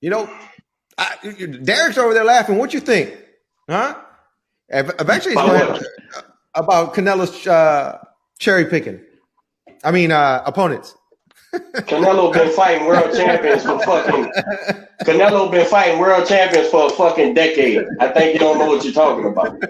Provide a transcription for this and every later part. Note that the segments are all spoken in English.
You know, Derek's over there laughing. What you think? Huh? Eventually, he's going to about Canelo's cherry picking. I mean, opponents. Canelo been fighting world champions for fucking. Canelo been fighting world champions for a fucking decade. I think you don't know what you're talking about.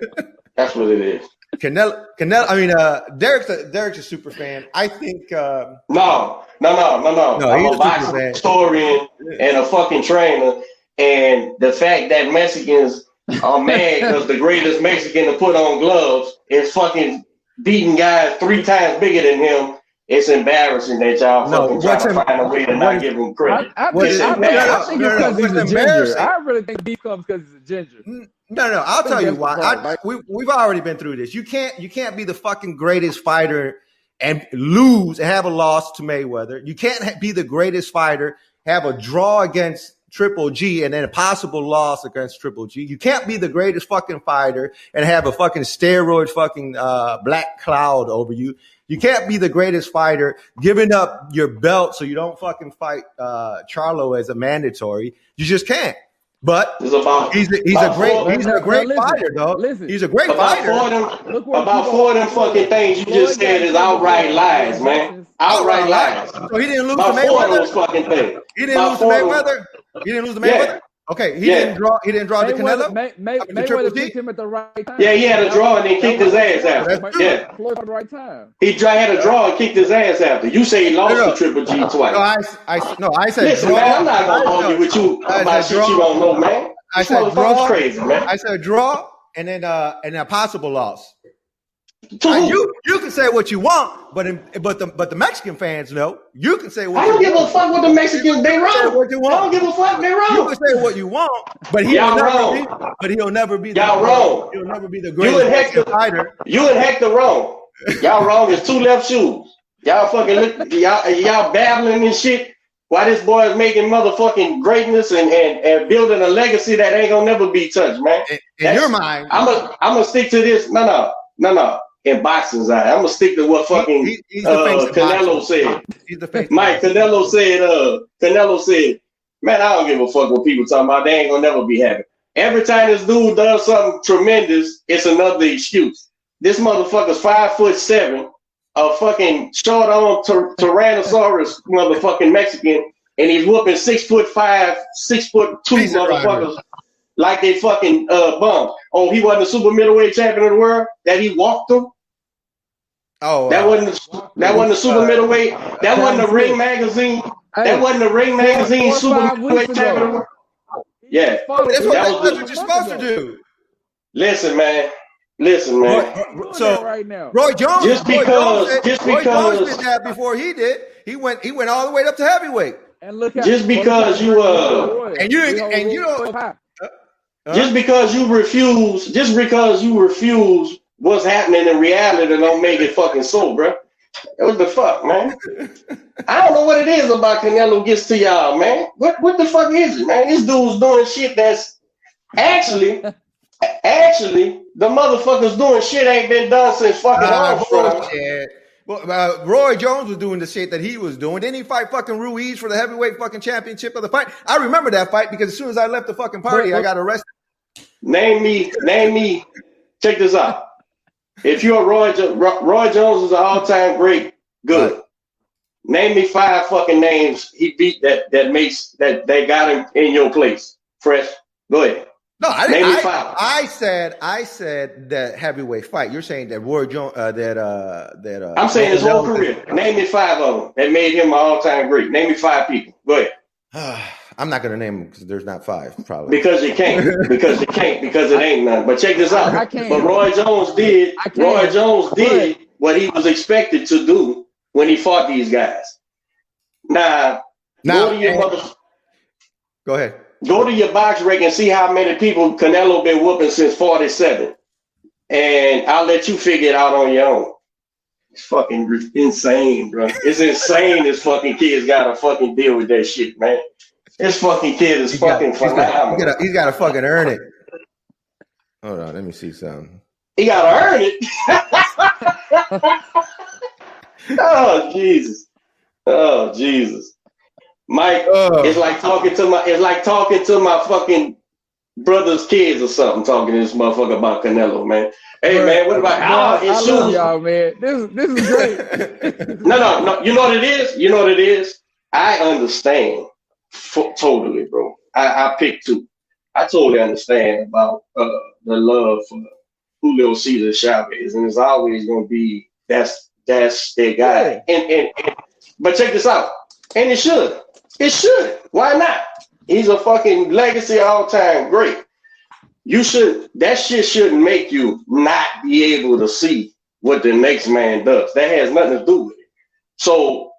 That's what it is. Canelo. I mean, Derek's a super fan. I think. No. I'm a boxing historian and a fucking trainer, and the fact that Mexicans are mad because the greatest Mexican to put on gloves is fucking beating guys 3 times bigger than him. It's embarrassing that y'all fucking try to find a way to not give him credit. I think it's because he's a ginger. I really think beef comes because he's a ginger. No. I'll tell you why. We've already been through this. You can't be the fucking greatest fighter and lose and have a loss to Mayweather. You can't be the greatest fighter, have a draw against Triple G and then a possible loss against Triple G. You can't be the greatest fucking fighter and have a fucking steroid fucking black cloud over you. You can't be the greatest fighter giving up your belt so you don't fucking fight Charlo as a mandatory. You just can't. But he's a great fighter, though. He's a great fighter. About 4 of them fucking things you just said is outright lies, man. Outright lies. So he didn't lose to Mayweather. 4 of those fucking things. He didn't lose to Mayweather. He didn't lose to Mayweather. Yeah. Okay, he didn't draw to Canelo. Mayweather picked him at the right time. Yeah, he had a draw and then kicked his ass after. Yeah, Floyd at the right time. He had a draw and kicked his ass after. You say he lost to Triple G twice. I said listen, draw. Man, I'm not gonna argue with you about shit you don't know, man. I said draw. Crazy, man. I said draw and then a possible loss. You can say what you want, but the Mexican fans know. You can say what I don't give a fuck what the Mexicans they wrong. I don't give a fuck they wrong. You can say what you want, but he'll never be. Y'all wrong. He'll never be the greatest fighter. You and Hector wrong. Y'all wrong. It's 2 left shoes. Y'all fucking y'all babbling and shit. While this boy is making motherfucking greatness and building a legacy that ain't gonna never be touched, man. In your mind, I'm gonna stick to this. No. In boxing's eye, I'm gonna stick to what fucking Canelo said. Mike Canelo said, man, I don't give a fuck what people talking about. They ain't gonna never be happy. Every time this dude does something tremendous, it's another excuse. This motherfucker's 5'7", a fucking short on Tyrannosaurus motherfucking Mexican, and he's whooping 6'5", 6'2" motherfuckers like they fucking bums. Oh, he wasn't the super middleweight champion of the world that he walked through. Oh, that wasn't the super middleweight. That wasn't the Ring magazine. That wasn't the Ring magazine super middleweight champion of the world. Yeah, that's what you're supposed to do. Listen, man. So right now, Roy Jones, just because did that before he did. He went all the way up to heavyweight. And look at just because you just because you refuse what's happening in reality don't make it fucking so, bro. What the fuck, man? I don't know what it is about Canelo gets to y'all, man. What the fuck is it, man? This dude's doing shit that's actually the motherfuckers doing shit ain't been done since fucking Armstrong. Well, Roy Jones was doing the shit that he was doing. Didn't he fight fucking Ruiz for the heavyweight fucking championship of the fight? I remember that fight because as soon as I left the fucking party, I got arrested. Name me. Check this out. If you're Roy Jones is an all-time great. Good. Right. Name me 5 fucking names he beat that makes that they got him in your place. Fresh. Go ahead. No, I didn't. Name me 5. I said that heavyweight fight. You're saying that Roy Jones I'm saying his whole career. Name me 5 of them that made him an all-time great. Name me 5 people. Go ahead. I'm not gonna name them because there's not 5 probably. Because you can't. Because it ain't none. But check this out. But Roy Jones did what he was expected to do when he fought these guys. Now go ahead. Go to your box rec and see how many people Canelo been whooping since 47. And I'll let you figure it out on your own. It's fucking insane, bro. It's insane this fucking kid's got to fucking deal with that shit, man. This fucking kid is fucking phenomenal. He's got to fucking earn it. Hold on, let me see something. He got to earn it. Oh, Jesus. Mike, it's like talking to my fucking brother's kids or something. Talking to this motherfucker about Canelo, man. Hey, man, what about I love y'all, man. This is great. No. You know what it is? You know what it is? I understand totally, bro. I picked two. I totally understand about the love for Julio Cesar Chavez, and it's always gonna be that's their guy. Yeah. And but check this out. And it should. Why not? He's a fucking legacy all-time great. That shit shouldn't make you not be able to see what the next man does. That has nothing to do with it. So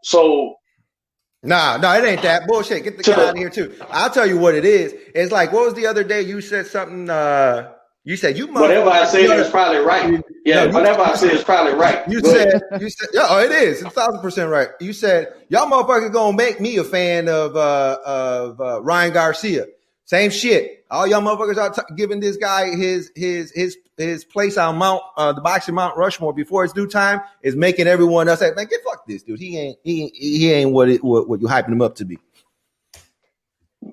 No, it ain't that bullshit. Get the guy out of here too. I'll tell you what it is. It's like, what was the other day? You said something. You said you. Whatever I said is probably right. Yeah, no, whatever I said is probably right. You said. Yeah, oh, it is. It's 1,000% right. You said y'all motherfuckers gonna make me a fan of Ryan Garcia. Same shit. All y'all motherfuckers are giving this guy his place on the boxing Mount Rushmore before it's due time is making everyone else say, man, get fuck this dude. He ain't what you hyping him up to be.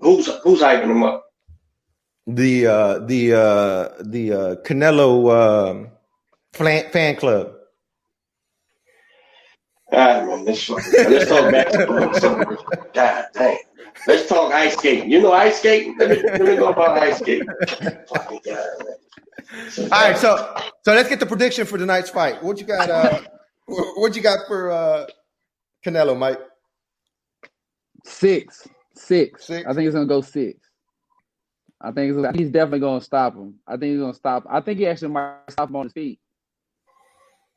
Who's hyping him up? The Canelo fan club. All right, man. Let's talk basketball. God damn. Let's talk ice skating. You know ice skating? Let me go about ice skating. Fucking God, man. All right, so let's get the prediction for tonight's fight. What you got? What you got for Canelo, Mike? 6. I think he's gonna go 6. I think he's definitely gonna stop him. I think he's gonna stop. I think he actually might stop him on his feet.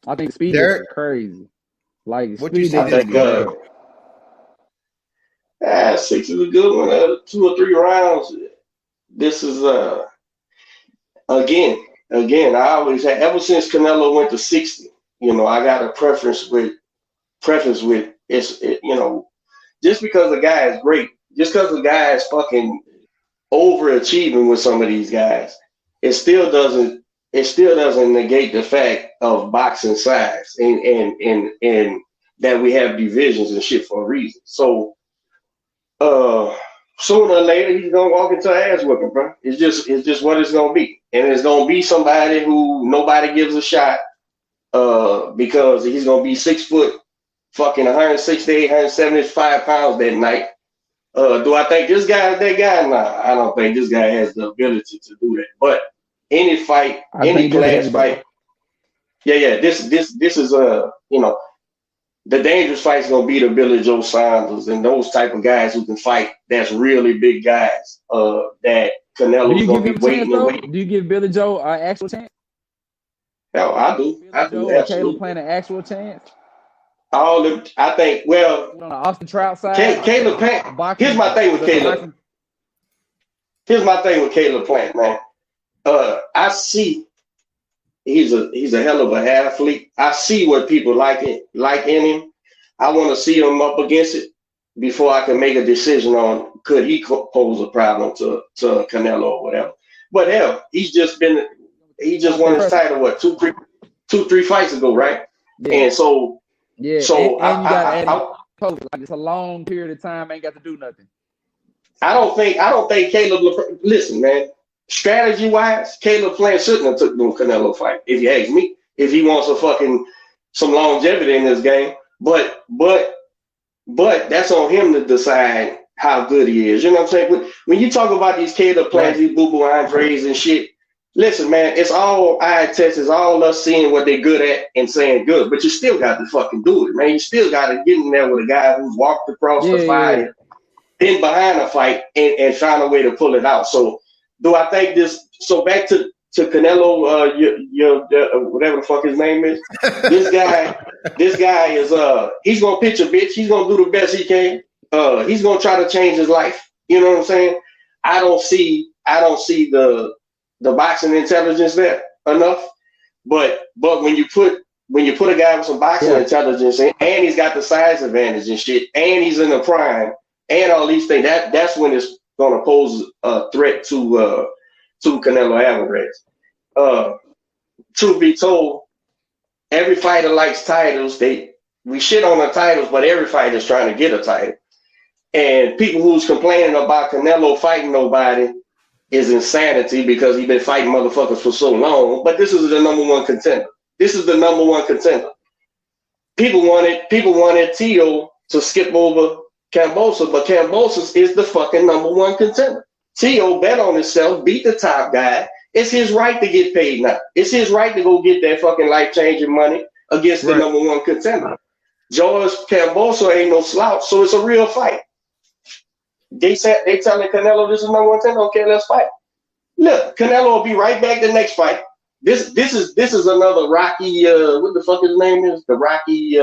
I think speed is crazy. Like what speed you say? 6 is a good one. 2 or 3 rounds. This is again. I always had ever since Canelo went to 60. You know, I got a preference with it's just because the guy is great, just because the guy is fucking overachieving with some of these guys, it still doesn't negate the fact of boxing size and that we have divisions and shit for a reason. So sooner or later he's gonna walk into an ass whipping, bro. It's just what it's gonna be. And it's gonna be somebody who nobody gives a shot because he's gonna be 6 foot, fucking 168, 175 pounds that night. Do I think this guy is that guy? Nah, I don't think this guy has the ability to do that. But any fight, any class fight, this is the dangerous fight's gonna be the Billy Joe Saunders and those type of guys who can fight. That's really big guys. That Canelo's gonna be waiting. Do you give Billy Joe an actual chance? Hell, I do. I do. Caleb playing an actual chance. I think. Well, on the Austin Trout side, Caleb Plant. Here's my thing with Caleb. Here's my thing with Caleb Plant, man. I see he's a hell of an athlete. I see what people like in him. I want to see him up against it before I can make a decision on could he pose a problem to Canelo or whatever. But hell, he just won his title 2-3 fights ago, right? Yeah. And so yeah. So and you got it's a long period of time. Ain't got to do nothing. I don't think Caleb. Listen, man. Strategy wise, Caleb Plant shouldn't have took no Canelo fight. If you ask me, if he wants some longevity in this game, but that's on him to decide how good he is. You know what I'm saying? When you talk about these Caleb Plants, these Boo Boo Andres and shit, listen, man, it's all eye test. It's all us seeing what they're good at and saying good. But you still got to fucking do it, man. You still got to get in there with a guy who's walked across the fire, been behind a fight, and found a way to pull it out. So do I think this? So back to Canelo, your whatever the fuck his name is. This guy is he's gonna pitch a bitch. He's gonna do the best he can. He's gonna try to change his life. You know what I'm saying? I don't see the boxing intelligence there enough. But when you put a guy with some boxing intelligence and he's got the size advantage and shit, and he's in the prime and all these things, that's when it's gonna pose a threat to Canelo Alvarez. Truth be told, every fighter likes titles. We shit on the titles, but every fighter's trying to get a title. And people who's complaining about Canelo fighting nobody is insanity because he's been fighting motherfuckers for so long. But this is the number one contender. This is the number one contender. People wanted Tio to skip over Kambosos, but Kambosos is the fucking number one contender. Tio bet on himself, beat the top guy. It's his right to get paid now. It's his right to go get that fucking life-changing money against the number one contender. George Kambosos ain't no slouch, so it's a real fight. They telling Canelo this is number one contender. Okay, let's fight. Look, Canelo will be right back the next fight. This is another Rocky. What the fuck his name is? The Rocky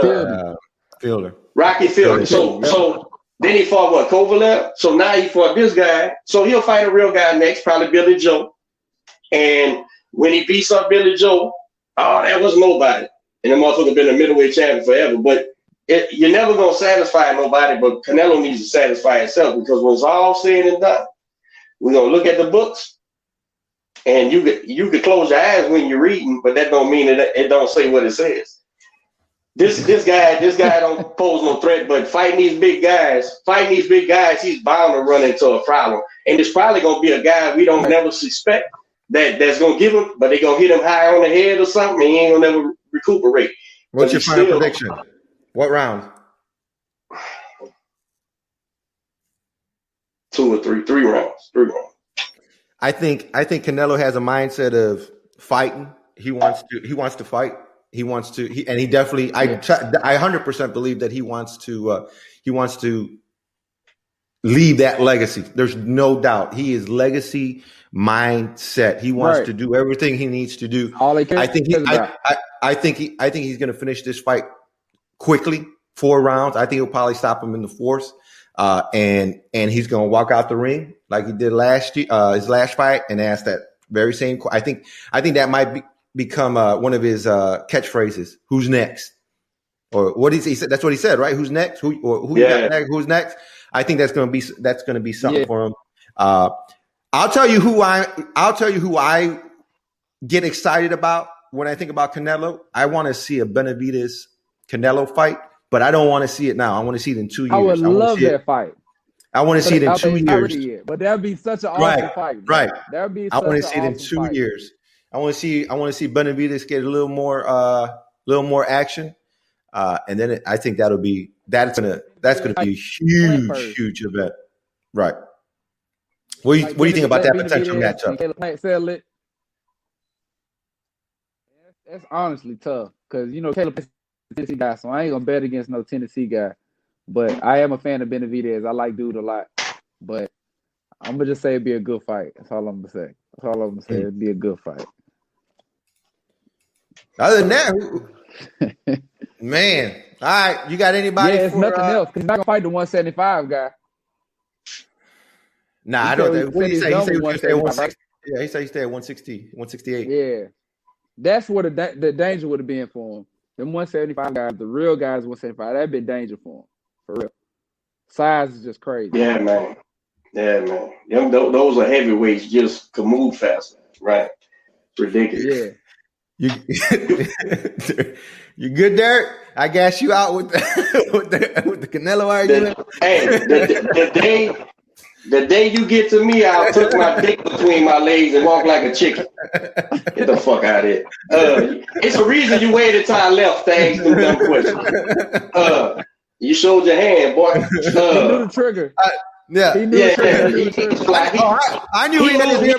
Fielder. Rocky Fielder. So then he fought what? Kovalev. So now he fought this guy. So he'll fight a real guy next, probably Billy Joe. And when he beats up Billy Joe, oh, that was nobody. And the motherfucker been a middleweight champion forever. But you're never gonna satisfy nobody. But Canelo needs to satisfy himself because when it's all said and done, we're gonna look at the books. And you could close your eyes when you're reading, but that don't mean it don't say what it says. This guy don't pose no threat, but fighting these big guys, he's bound to run into a problem. And it's probably gonna be a guy we don't never suspect that's gonna give him, but they gonna hit him high on the head or something, and he ain't gonna never recuperate. What's your final prediction? What round? 2 or 3 rounds. 3 rounds. I think Canelo has a mindset of fighting. He wants to fight. He definitely. I 100% believe that he wants to leave that legacy. There's no doubt. He is legacy mindset. He wants to do everything he needs to do. I think he's going to finish this fight quickly, 4 rounds. I think he'll probably stop him in the 4th. And he's going to walk out the ring like he did last year, his last fight, and ask that very same. I think that might become one of his catchphrases. Who's next? Or what he said? That's what he said, right? Who's next? Who you got next? Who's next? I think that's going to be something for him. I'll tell you who I get excited about when I think about Canelo. I want to see a Benavidez Canelo fight. But I don't want to see it now. I want to see it in 2 years. I would love that fight. I want to see it in 2 years. But that'd be such an awesome fight. Right. That'd be. I want to see it in 2 years. I want to see Benavidez get a little more action, and then I think that's gonna be a huge event. Right. What do you think about that potential matchup? That's honestly tough because Caleb. Tennessee guy, so I ain't gonna bet against no Tennessee guy. But I am a fan of Benavidez. I like dude a lot. But I'm gonna just say it'd be a good fight. That's all I'm gonna say. It'd be a good fight. Other than that, man. All right, you got anybody? Yeah, it's nothing else. He's not gonna fight the 175 guy. Nah, I don't think. What did he say? He said 160. Yeah, he said he stayed at 160, 168. Yeah, that's what the danger would have been for him. Them 175 guys, the real guys 175, that'd been danger for him. For real. Size is just crazy. Yeah, man. Those are heavyweights, just can move faster, right? It's ridiculous. Yeah. You good, Derek? I gas you out with the Canelo argument. The day you get to me, I'll tuck my dick between my legs and walk like a chicken. Get the fuck out of here. It's a reason you waited till I left to ask them dumb questions. You showed your hand, boy. He knew the trigger. He knew the trigger. I knew he had his ear.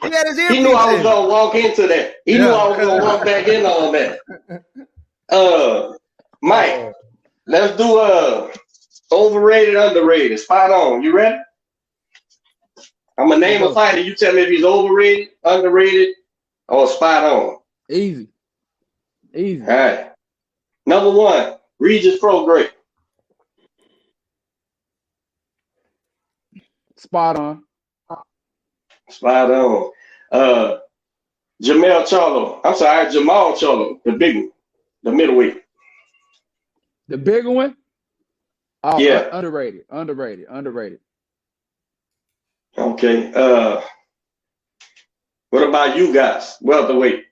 He had his ear. He knew I was gonna walk into that. He knew I was gonna walk back in on that. Mike, let's do overrated, underrated. Spot on. You ready? I'm gonna name a fighter. You tell me if he's overrated, underrated, or spot on. Easy. All right. Number 1, Regis Prograis. Spot on. Jamal Charlo, the big one, the middleweight. The bigger one? Oh, yeah. Underrated. Okay. What about you guys? Welterweight.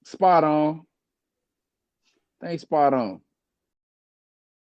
Spot on. Spot on.